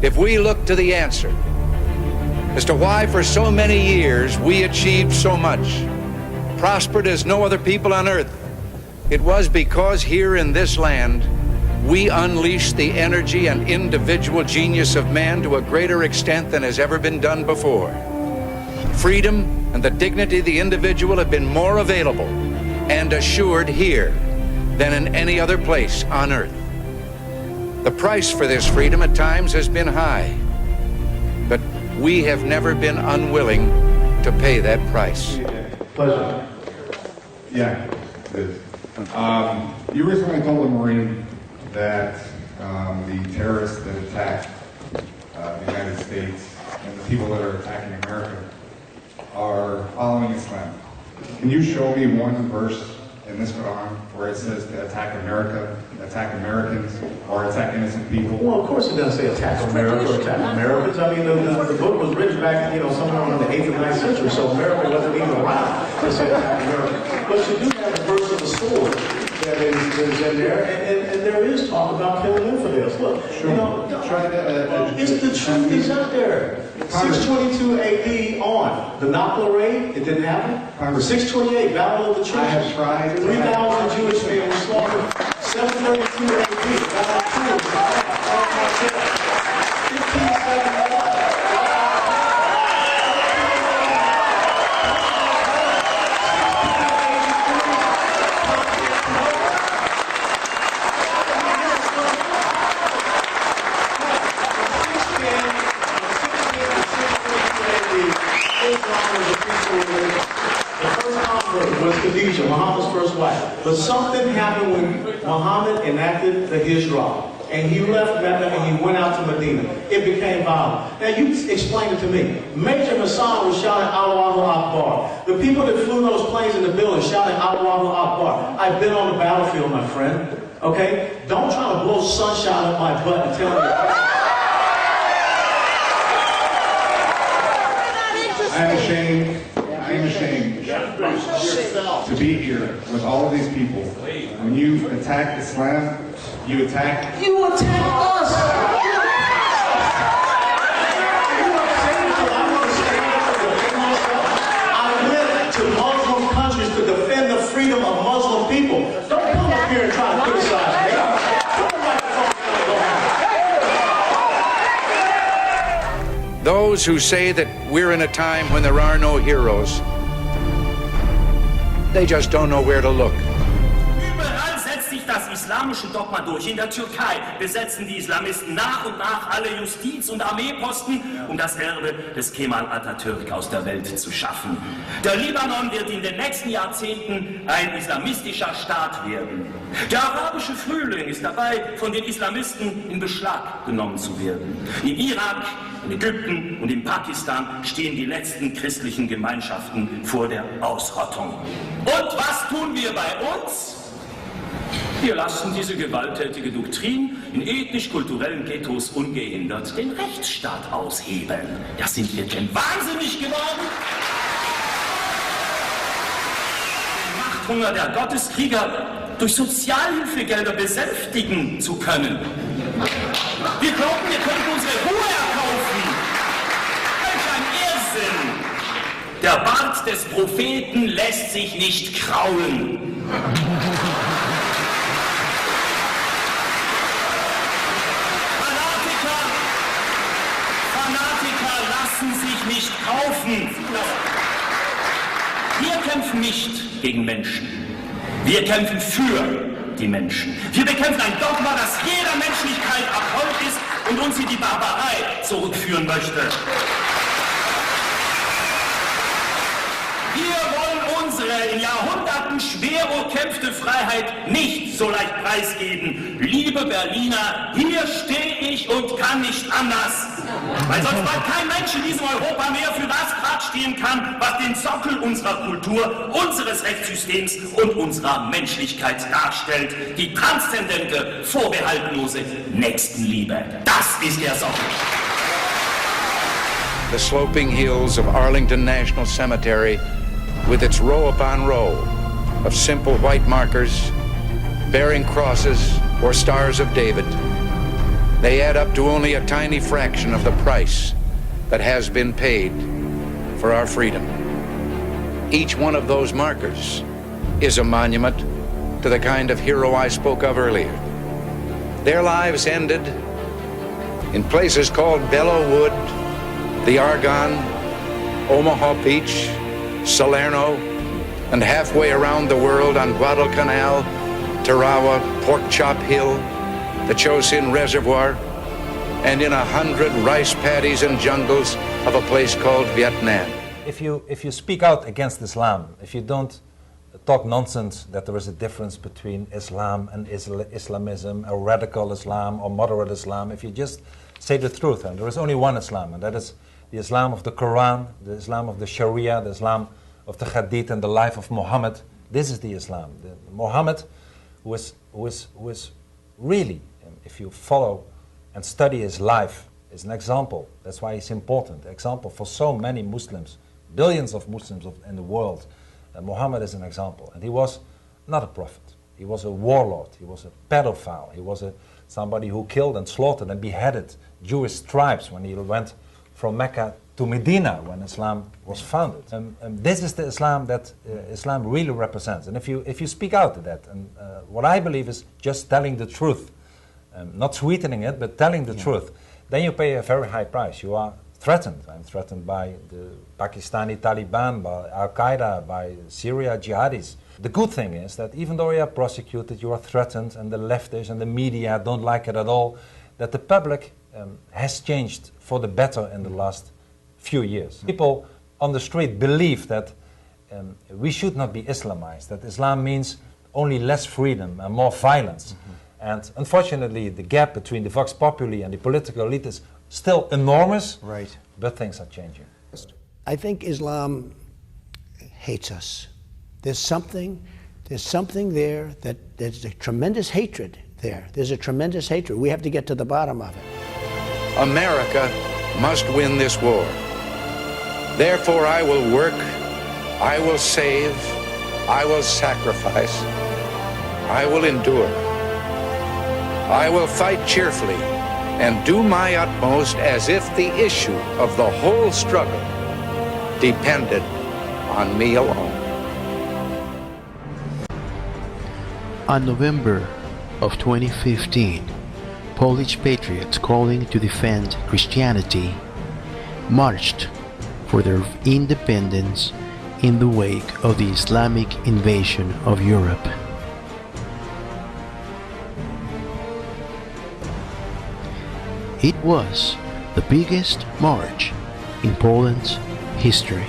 if we look to the answer as to why for so many years we achieved so much, prospered as no other people on earth, it was because here in this land we unleashed the energy and individual genius of man to a greater extent than has ever been done before. Freedom and the dignity of the individual have been more available and assured here than in any other place on earth. The price for this freedom at times has been high, but we have never been unwilling to pay that price. Pleasure. Yeah, it is. You recently told a Marine that the terrorists that attack the United States and the people that are attacking America are following Islam. Can you show me one verse in this Quran where it says to attack America, attack Americans, or attack innocent people? Well, of course it doesn't say attack America or attack Americans. I mean, the book was written back, somewhere in the 8th or 9th century, so America wasn't even around to say attack America. But you do have a verse of the sword that is in there, and there is talk about killing infidels. Look, it's the truth is out there. 622 AD on. The Nakba raid, it didn't happen. 628, Battle of the Churches. I have tried. 3,000 Jewish men were slaughtered. 732 AD, Battle of the Churches. 1571. Muhammad's first wife. But something happened when Muhammad enacted the Hijrah. And he left Mecca and he went out to Medina. It became violent. Now you explain it to me. Major Hassan was shouting Allahu Akbar. The people that flew those planes in the building shouting Allahu Akbar. I've been on the battlefield, my friend. Okay? Don't try to blow sunshine up my butt and tell me. I'm ashamed to be here with all of these people. When you attack Islam, you attack us. I went to Muslim countries to defend the freedom of Muslim people. Don't come up here and try to criticize me. Those who say that we're in a time when there are no heroes, they just don't know where to look. Überall setzt sich das islamische Dogma durch. In der Türkei besetzen die Islamisten nach und nach alle Justiz- und Armeeposten, um das Erbe des Kemal Atatürk aus der Welt zu schaffen. Der Libanon wird in den nächsten Jahrzehnten ein islamistischer Staat werden. Der arabische Frühling ist dabei, von den Islamisten in Beschlag genommen zu werden. In Irak, in Ägypten und in Pakistan stehen die letzten christlichen Gemeinschaften vor der Ausrottung. Und was tun wir bei uns? Wir lassen diese gewalttätige Doktrin in ethnisch-kulturellen Ghettos ungehindert den Rechtsstaat aushebeln. Ja, sind wir denn wahnsinnig geworden? Den Machthunger der Gotteskrieger durch Sozialhilfegelder besänftigen zu können. Wir glauben, wir könnten unsere Ruhe erkaufen. Welch ein Irrsinn! Der Bart des Propheten lässt sich nicht kraulen. Fanatiker lassen sich nicht kaufen. Wir kämpfen nicht gegen Menschen. Wir kämpfen für die Menschen. Wir bekämpfen ein Dogma, das jeder Menschlichkeit abhold ist und uns in die Barbarei zurückführen möchte. Wir wollen unsere in Jahrhunderten schwer erkämpfte Freiheit nicht so leicht preisgeben. Liebe Berliner, hier stehe ich und kann nicht anders. Weil sonst bald kein Mensch in diesem Europa mehr für das Grad stehen kann, was den Sockel unserer Kultur, unseres Rechtssystems und unserer Menschlichkeit darstellt. Die transzendente, vorbehaltlose Nächstenliebe. Das ist der Sockel. The sloping hills of Arlington National Cemetery, with its row upon row of simple white markers bearing crosses or stars of David, They add up to only a tiny fraction of the price that has been paid for our freedom. Each one of those markers is a monument to the kind of hero I spoke of earlier. Their lives ended in places called Belleau Wood, the Argonne, Omaha Beach, Salerno, and halfway around the world on Guadalcanal, Tarawa, Pork Chop Hill, the Chosin Reservoir, and in 100 rice paddies and jungles of a place called Vietnam. If you speak out against Islam, if you don't talk nonsense that there is a difference between Islam and Islamism, or radical Islam or moderate Islam, if you just say the truth, and there is only one Islam, and that is the Islam of the Quran, the Islam of the Sharia, the Islam of the Hadith and the life of Muhammad. This is the Islam. Muhammad was really, if you follow and study his life, is an example. That's why he's important. Example for so many Muslims, billions of Muslims in the world. Muhammad is an example. And he was not a prophet. He was a warlord. He was a pedophile. He was somebody who killed and slaughtered and beheaded Jewish tribes when he went from Mecca to Medina when Islam was founded. This is the Islam that Islam really represents. And if you speak out to that, and what I believe is just telling the truth, not sweetening it, but telling the truth, then you pay a very high price. You are threatened. I'm threatened by the Pakistani Taliban, by Al-Qaeda, by Syria jihadis. The good thing is that even though you are prosecuted, you are threatened, and the leftists and the media don't like it at all, that the public has changed for the better in the last few years. People on the street believe that we should not be Islamized, that Islam means only less freedom and more violence. And unfortunately, the gap between the Vox Populi and the political elite is still enormous, right? But things are changing. I think Islam hates us. There's something there that there's a tremendous hatred there. There's a tremendous hatred. We have to get to the bottom of it. America must win this war. Therefore, I will work, I will save, I will sacrifice, I will endure. I will fight cheerfully and do my utmost as if the issue of the whole struggle depended on me alone. On November of 2015, Polish patriots calling to defend Christianity marched for their independence in the wake of the Islamic invasion of Europe. It was the biggest march in Poland's history.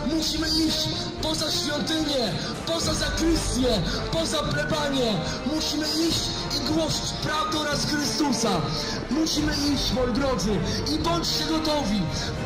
Musimy iść poza świątynię, poza zakrystię, poza plebanię. Musimy iść i głosić prawdę oraz Chrystusa. Musimy iść, moi drodzy, i bądźcie gotowi.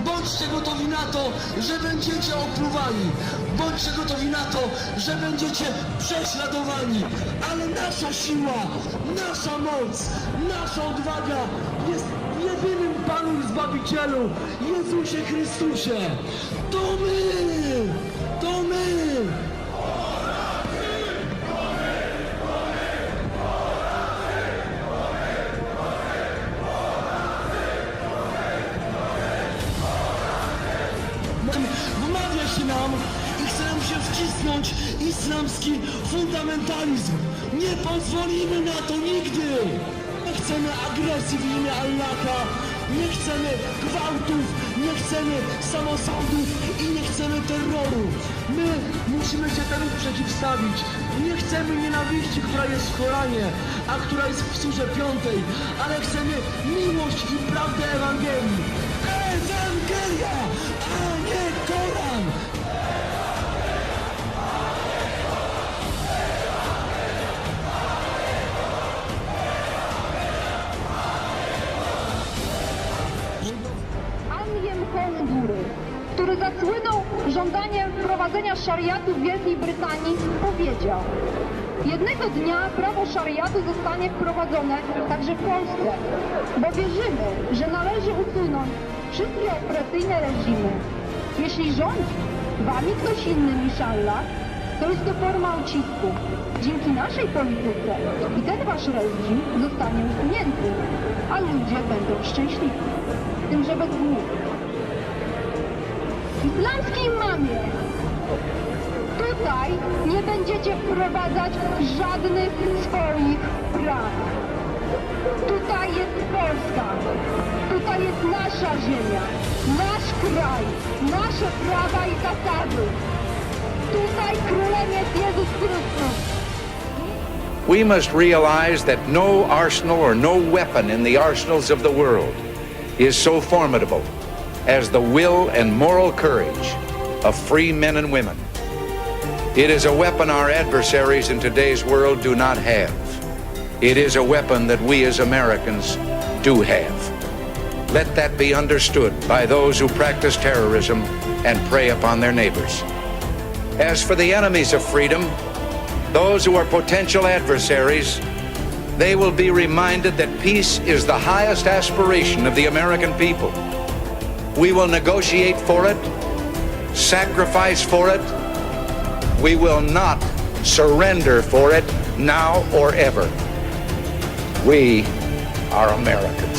Bądźcie gotowi na to, że będziecie opluwani. Bądźcie gotowi na to, że będziecie prześladowani. Ale nasza siła, nasza moc, nasza odwaga jest w jedynym Panu i Zbawicielu, Jezusie Chrystusie. To my! To my! Wmawia się nam i chce nam się wcisnąć islamski fundamentalizm. Nie pozwolimy na to nigdy! Nie chcemy agresji w imię Allaha, nie chcemy gwałtów, nie chcemy samosądów i nie chcemy terroru. My musimy się temu przeciwstawić. Nie chcemy nienawiści, która jest w Koranie, a która jest w Surze 5, ale chcemy miłość i prawdę Ewangelii. Ewangelia, a nie Koran! żądanie wprowadzenia szariatu w Wielkiej Brytanii powiedział: jednego dnia prawo szariatu zostanie wprowadzone także w Polsce, bo wierzymy, że należy usunąć wszystkie opresyjne reżimy. Jeśli rządzi wami ktoś inny niż Allah, to jest to forma ucisku. Dzięki naszej polityce i ten wasz reżim zostanie usunięty, a ludzie będą szczęśliwi. Z tym, że bez głowy. Islamskiej mamie, tutaj nie będziecie wprowadzać żadnych swoich praw. Tutaj jest Polska. Tutaj jest nasza ziemia, nasz kraj, nasze prawa i zasady. Tutaj królem jest Jezus Chrystus. We must realize that no arsenal or no weapon in the arsenals of the world is so formidable as the will and moral courage of free men and women. It is a weapon our adversaries in today's world do not have. It is a weapon that we as Americans do have. Let that be understood by those who practice terrorism and prey upon their neighbors. As for the enemies of freedom, those who are potential adversaries, they will be reminded that peace is the highest aspiration of the American people. We will negotiate for it, sacrifice for it. We will not surrender for it now or ever. We are Americans.